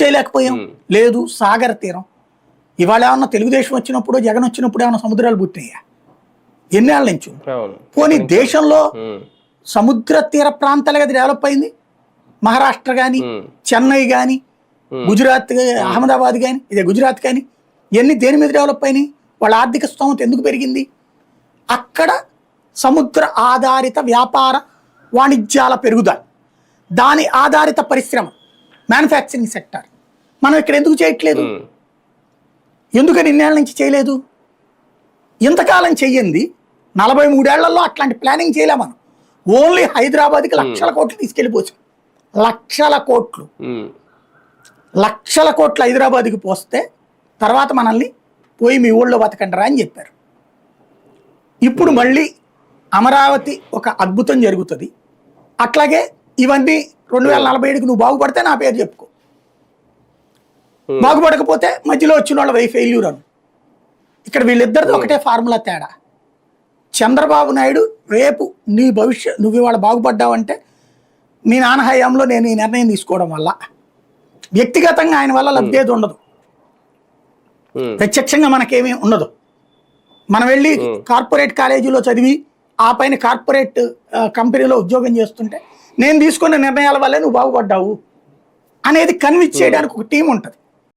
చేయలేకపోయాం? లేదు. సాగర తీరం ఇవాళ ఏమన్నా తెలుగుదేశం వచ్చినప్పుడు జగన్ వచ్చినప్పుడు ఏమన్నా సముద్రాలు పుట్టినాయా? ఎన్నేళ్ల నుంచి? పోనీ దేశంలో సముద్ర తీర ప్రాంతాలు కదా డెవలప్ అయింది. మహారాష్ట్ర కానీ, చెన్నై కానీ, గుజరాత్, అహ్మదాబాద్ కానీ, ఇదే గుజరాత్ కానీ, ఇవన్నీ దేని మీద డెవలప్ అయినాయి? వాళ్ళ ఆర్థిక స్థోమత ఎందుకు పెరిగింది? అక్కడ సముద్ర ఆధారిత వ్యాపార వాణిజ్యాల పెరుగుదల, దాని ఆధారిత పరిశ్రమ, మ్యానుఫ్యాక్చరింగ్ సెక్టర్. మనం ఇక్కడ ఎందుకు చేయట్లేదు? ఎందుకని ఇన్నేళ్ల నుంచి చేయలేదు? ఇంతకాలం చెయ్యింది 43 ఏళ్లలో అట్లాంటి ప్లానింగ్ చేయలే మనం. ఓన్లీ హైదరాబాద్కి లక్షల కోట్లు తీసుకెళ్ళిపోవచ్చు. లక్షల కోట్లు హైదరాబాద్కి పోస్తే తర్వాత మనల్ని పోయి మీ ఊళ్ళో బతకండరా అని చెప్పారు. ఇప్పుడు మళ్ళీ అమరావతి ఒక అద్భుతం జరుగుతుంది. అట్లాగే ఇవన్నీ 2047కి నువ్వు బాగుపడితే నా పేరు చెప్పుకో, బాగుపడకపోతే మధ్యలో వచ్చిన వాళ్ళ ఫెయిల్యూర్ అను. ఇక్కడ వీళ్ళిద్దరిది ఒకటే ఫార్ములా తేడా. చంద్రబాబు నాయుడు రేపు నీ భవిష్యత్ నువ్వు ఇవాళ బాగుపడ్డావంటే మీ నాన్న హయాంలో నేను ఈ నిర్ణయం తీసుకోవడం వల్ల, వ్యక్తిగతంగా ఆయన వల్ల లబ్ధి ఏది ఉండదు, ప్రత్యక్షంగా మనకేమీ ఉండదు. మనం వెళ్ళి కార్పొరేట్ కాలేజీలో చదివి ఆ పైన కార్పొరేట్ కంపెనీలో ఉద్యోగం చేస్తుంటే నేను తీసుకున్న నిర్ణయాల వల్లే నువ్వు బాగుపడ్డావు అనేది కన్విన్స్ చేయడానికి ఒక టీం ఉంటుంది.